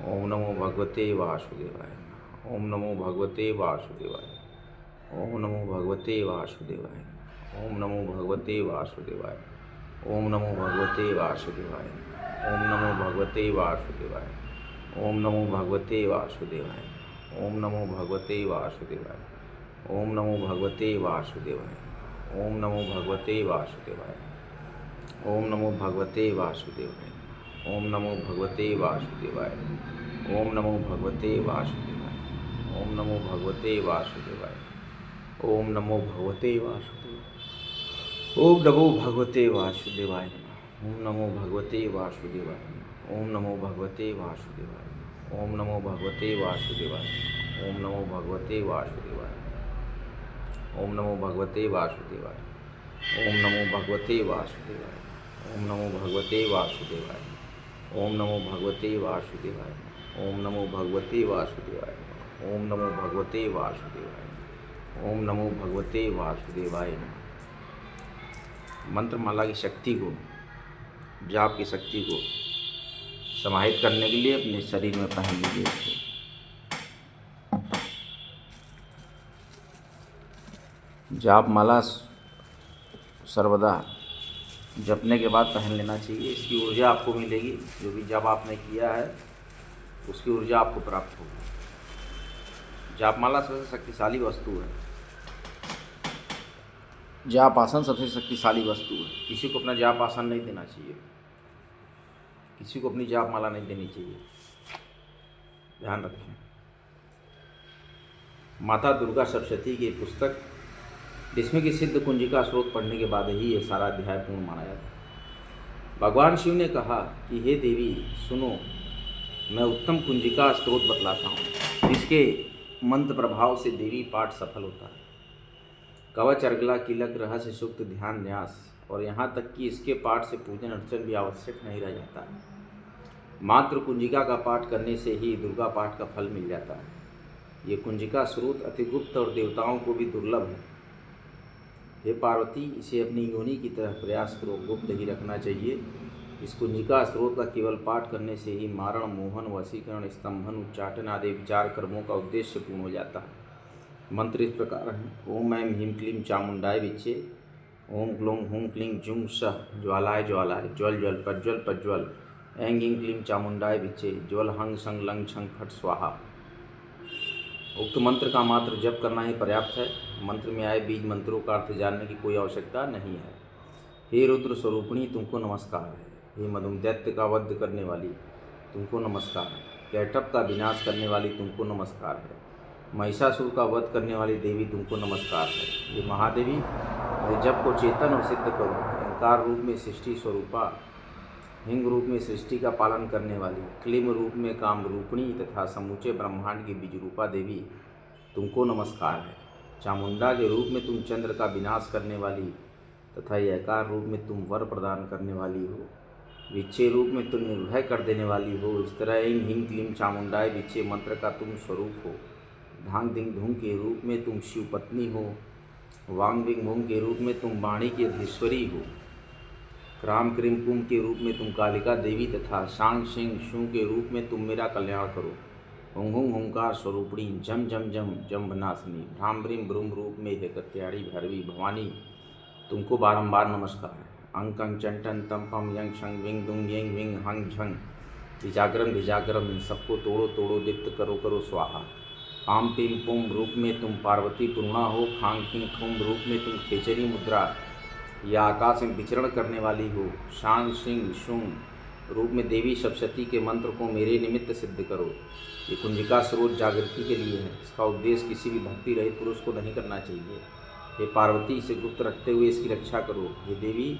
ओम नमो भगवते वासुदेवाय। ओम नमो भगवते वासुदेवाय। ओम नमो भगवते वासुदेवाय। ओम नमो भगवते वासुदेवाय। ओम नमो भगवते वासुदेवाय। ओम नमो भगवते वासुदेवाय। ओम नमो भगवते वासुदेवाय। ओम नमो भगवते वासुदेवाय। ओम नमो भगवते वासुदेवाय। ओम नमो भगवते वासुदेवाय। ओम नमो भगवते वासुदेवाय। ओम नमो भगवते वासुदेवाय। ओम नमो भगवते वासुदेवाय। ओम नमो भगवते वासुदेवाय। ओम नमो भगवते वासुदेवाय। ओम नमो भगवते वासुदेवाय नमः। ओम नमो भगवते वासुदेवाय नमः। ओम नमो भगवते वासुदेवाय नमः। ओम नमो भगवते वासुदेवाय नमः। ओम नमो भगवते वासुदेवाय। ओम नमो भगवते वासुदेवाय। ओम नमो भगवते वासुदेवाय। ओम नमो भगवते वासुदेवाय। ओम नमो भगवते वासुदेवाय। ओम नमो भगवते वासुदेवाय। ओम नमो भगवते वासुदेवाय। ओम नमो भगवते वासुदेवाय। मंत्रमाला की शक्ति को, जाप की शक्ति को समाहित करने के लिए अपने शरीर में पहन लीजिए इसको। जाप माला सर्वदा जपने के बाद पहन लेना चाहिए। इसकी ऊर्जा आपको मिलेगी, जो भी जाप आपने किया है उसकी ऊर्जा आपको प्राप्त होगी। जाप माला सबसे शक्तिशाली वस्तु है। जाप आसन सबसे शक्तिशाली वस्तु है। किसी को अपना जाप आसन नहीं देना चाहिए, किसी को अपनी जाप माला नहीं देनी चाहिए, ध्यान रखें। माता दुर्गा सप्तशती की पुस्तक, जिसमें कि सिद्ध कुंजिका स्रोत पढ़ने के बाद ही ये सारा अध्याय पूर्ण माना जाता है। भगवान शिव ने कहा कि हे देवी सुनो, मैं उत्तम कुंजिका स्रोत बतलाता हूँ, जिसके मंत्र प्रभाव से देवी पाठ सफल होता है। कवच, अर्गला, किलक, रहस्य, सूक्त, ध्यान, न्यास और यहाँ तक कि इसके पाठ से पूजन अर्चन भी आवश्यक नहीं रह जाता है। मात्र कुंजिका का पाठ करने से ही दुर्गा पाठ का फल मिल जाता है। ये कुंजिका स्रोत अति गुप्त और देवताओं को भी दुर्लभ है। हे पार्वती, इसे अपनी योनि की तरह प्रयासपूर्वक गुप्त ही रखना चाहिए। इस कुंजिका स्रोत का केवल पाठ करने से ही मारण, मोहन, वशीकरण, स्तंभन, उच्चाटन आदि विचार कर्मों का उद्देश्य पूर्ण हो जाता है। मंत्र इस प्रकार हैं। ओम ऐं ह्रीं क्लीं चामुंडाय विच्चे। ओम ग्लौं हूं क्लीं जुं सः ज्वालाय ज्वालाय ज्वल ज्वल प्रज्वल प्रज्वल। ऐं ह्रीं क्लीं चामुंडाय विच्चे ज्वल हंग संग लंग छंग फट स्वाहा। उक्त मंत्र का मात्र जप करना ही पर्याप्त है। मंत्र में आए बीज मंत्रों का अर्थ जानने की कोई आवश्यकता नहीं है। हे रुद्र स्वरूपिणी, तुमको नमस्कार है। हे मधुम दैत्य का वध करने वाली, तुमको नमस्कार है। कैटभ का विनाश करने वाली, तुमको नमस्कार है। महिषासुर का वध करने वाली देवी, तुमको नमस्कार है। ये महादेवी, मैं जप को चेतन और सिद्ध करूँ। अहंकार रूप में सृष्टि स्वरूपा, हिंग रूप में सृष्टि का पालन करने वाली, क्लीम रूप में काम रूपिणी तथा समूचे ब्रह्मांड की बीज रूपा देवी, तुमको नमस्कार है। चामुंडा के रूप में तुम चंद्र का विनाश करने वाली तथा यकार रूप में तुम वर प्रदान करने वाली हो। विच्छे रूप में तुम निर्भय कर देने वाली हो। इस तरह ऐं ह्रीं क्लीं चामुंडाय विच्छे मंत्र का तुम स्वरूप हो। धांग धिंग धूम के रूप में तुम शिव पत्नी हो। वांग विंग भूंग के रूप में तुम वाणी की अधीश्वरी हो। क्राम क्रीम कुम के रूप में तुम कालिका देवी तथा शांग शिंग शू के रूप में तुम मेरा कल्याण करो। हुंग हुंग हुंकार स्वरूपिणी, झम झम झम जम्भनाशिनी, भ्राम ब्रीम ब्रूम रूप में हे कत्याड़ी भैरवी भवानी, तुमको बारंबार नमस्कार है। अंक अंग चंटन तम पम यंग शंग विंग दुंग येंग विंग हंग झंग भिजाग्रम, इन सबको तोड़ो तोड़ो, दीप्त करो करो स्वाहा। आम पीम पुम रूप में तुम पार्वती पूर्णा हो। खांग किंग खुम रूप में तुम खेचरी मुद्रा या आकाश में विचरण करने वाली हो। शांग सिंह शुंग रूप में देवी सप्तशती के मंत्र को मेरे निमित्त सिद्ध करो। ये कुंजिका स्रोत जागृति के लिए है। इसका उद्देश्य किसी भी भक्ति रहित पुरुष को नहीं करना चाहिए। हे पार्वती, इसे गुप्त रखते हुए इसकी रक्षा करो। हे देवी,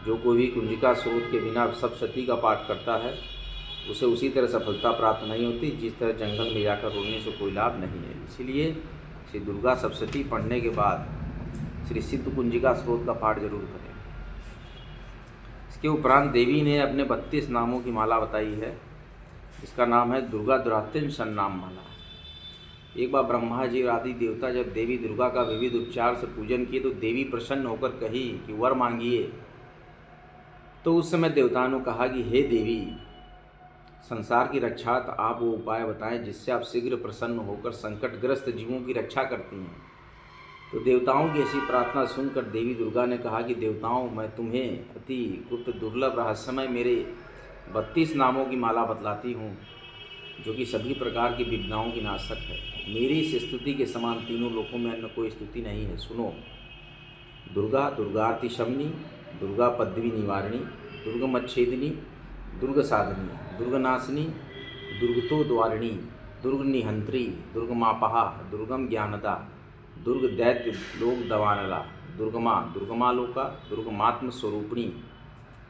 जो कोई भी कुंजिका स्रोत के बिना सप्तशती का पाठ करता है उसे उसी तरह सफलता प्राप्त नहीं होती जिस तरह जंगल में जाकर रोने से कोई लाभ नहीं है। इसीलिए श्री दुर्गा सप्तशती पढ़ने के बाद श्री सिद्ध कुंजिका स्रोत का पाठ जरूर करें। इसके उपरांत देवी ने अपने 32 नामों की माला बताई है। इसका नाम है दुर्गा द्वातिन सन्नाम माला। एक बार ब्रह्मा जी और आदि देवता जब देवी दुर्गा का विविध उपचार से पूजन किए तो देवी प्रसन्न होकर कही कि वर मांगिए। तो उस समय देवताओं ने कहा कि हे देवी, संसार की रक्षा आप वो उपाय बताएं जिससे आप शीघ्र प्रसन्न होकर संकटग्रस्त जीवों की रक्षा करती हैं। तो देवताओं की ऐसी प्रार्थना सुनकर देवी दुर्गा ने कहा कि देवताओं, मैं तुम्हें अति गुप्त दुर्लभ रहस्यमय मेरे 32 नामों की माला बतलाती हूँ, जो कि सभी प्रकार की विपदाओं की नाशक है। मेरी इस स्तुति के समान तीनों लोकों में अन्य कोई स्तुति नहीं है। सुनो। दुर्गा दुर्गार्ति शमनी, दुर्गा पद्मी निवारिणी, दुर्गमच्छेदिनी, दुर्ग साधनी, दुर्गनाशिनी, दुर्गतो द्वारिणी, दुर्ग निहंत्री, दुर्गमापहा, दुर्गम ज्ञानदा, दुर्ग दैत्य लोक दवानला, दुर्गमा दुर्गमालोका, दुर्गमात्म स्वरूपिणी,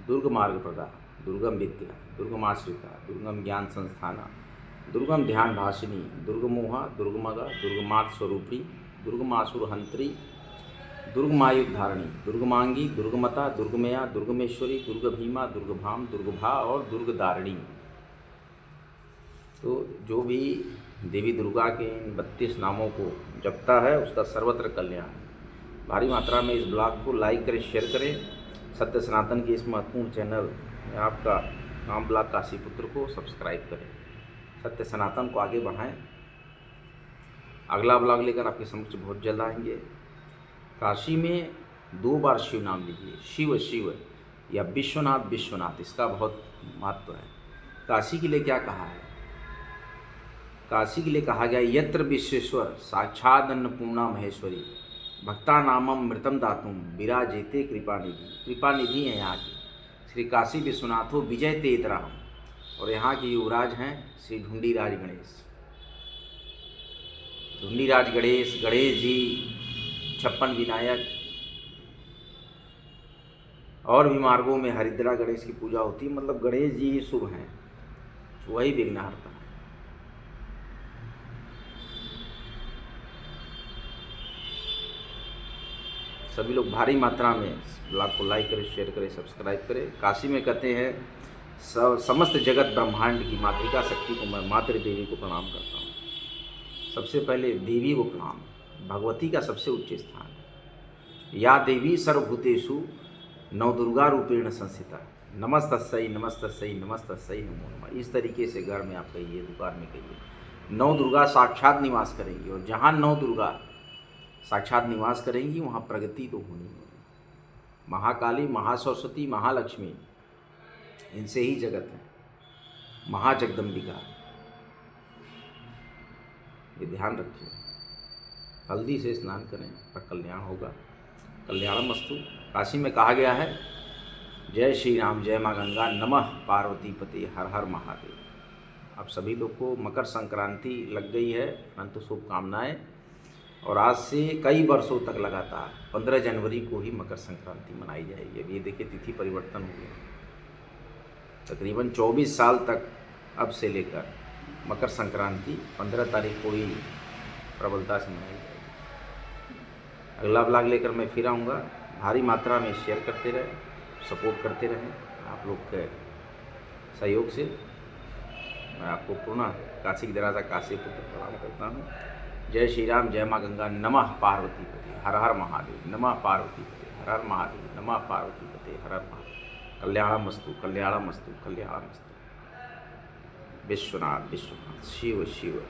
दुर्ग मार्गप्रदा, दुर्गम विद्या, दुर्गमाश्रिता, दुर्गम ज्ञान संस्थाना, दुर्गम ध्यान भाषिनी, दुर्गमोहा, दुर्गमगा, दुर्गमात् स्वरूपिणी, दुर्गमासुरहंत्री, दुर्गमायुधारिणी, दुर्गमांगी, दुर्गमता, दुर्गमया, दुर्गमेश्वरी, दुर्गभीमा, दुर्गभाम, दुर्गभा और दुर्गदारिणी। तो जो भी देवी दुर्गा के इन 32 नामों को जपता है उसका सर्वत्र कल्याण। भारी मात्रा में इस ब्लॉग को लाइक करें, शेयर करें। सत्य सनातन के इस महत्वपूर्ण चैनल में आपका नाम ब्लॉग काशीपुत्र को सब्सक्राइब करें। सत्य सनातन को आगे बढ़ाएं। अगला ब्लॉग लेकर आपके समक्ष बहुत जल्द आएंगे। काशी में 2 बार शिव नाम लीजिए, शिव शिव या विश्वनाथ विश्वनाथ, इसका बहुत महत्व है। काशी के लिए क्या कहा है? काशी के लिए कहा गया यत्र विश्वेश्वर साक्षात् अन्नपूर्णा महेश्वरी, भक्ता नामम मृतम दातुम विराजेते कृपानिधि। कृपानिधि हैं यहाँ की श्री काशी विश्वनाथो विजय तेतराम, और यहाँ के युवराज हैं श्री ढूंढीराज गणेश। ढूंढीराज गणेश, गणेश जी 56 विनायक, और भी मार्गों में हरिद्रा गणेश की पूजा होती है। मतलब गणेश जी ही शुभ हैं, वही विघ्नहर्ता है। सभी लोग भारी मात्रा में ब्लॉग को लाइक करें, शेयर करें, सब्सक्राइब करें। काशी में कहते हैं समस्त जगत ब्रह्मांड की मातृका शक्ति को मैं मातृ देवी को प्रणाम करता हूँ। सबसे पहले देवी को प्रणाम, भगवती का सबसे उच्च स्थान है। या देवी सर्वभूतेषु नवदुर्गा रूपेण संस्थिता, नमस्तस्यै नमस्तस्यै नमस्तस्यै नमो नमः। इस तरीके से घर में आप कहिए, दुकान में कहिए। 9 दुर्गा साक्षात निवास करेंगी, और जहाँ 9 दुर्गा साक्षात निवास करेंगी वहाँ प्रगति तो होनी है। महाकाली, महासरस्वती, महालक्ष्मी, इनसे ही जगत है। महाजगदम्बिका, ये ध्यान रखिए। हल्दी से स्नान करें पर कल्याण होगा। कल्याणमस्तु। काशी में कहा गया है जय श्री राम, जय माँ गंगा, नमः पार्वती पति, हर हर महादेव। अब सभी लोग को मकर संक्रांति लग गई है, अनंत शुभकामनाएं। और आज से कई वर्षों तक लगातार 15 जनवरी को ही मकर संक्रांति मनाई जाएगी। अब ये देखिए तिथि परिवर्तन हो गया। तकरीबन 24 साल तक अब से लेकर मकर संक्रांति 15 तारीख को ही प्रबलता से मनाई जाएगी। अगला ब्लॉग लेकर मैं फिर आऊँगा। भारी मात्रा में शेयर करते रहें, सपोर्ट करते रहें। आप लोग के सहयोग से मैं आपको पुनः काशी की दराजा काशी पुत्र प्रणाम करता हूँ। जय श्री राम, जय माँ गंगा, नमः पार्वती पते, हर हर महादेव, नमः पार्वती पते, हर हर महादेव, नमः पार्वती पते, हर हर महादेव। कल्याणमस्तु, कल्याणमस्तु, कल्याणमस्तु। विश्वनाथ विश्वनाथ, शिव शिव।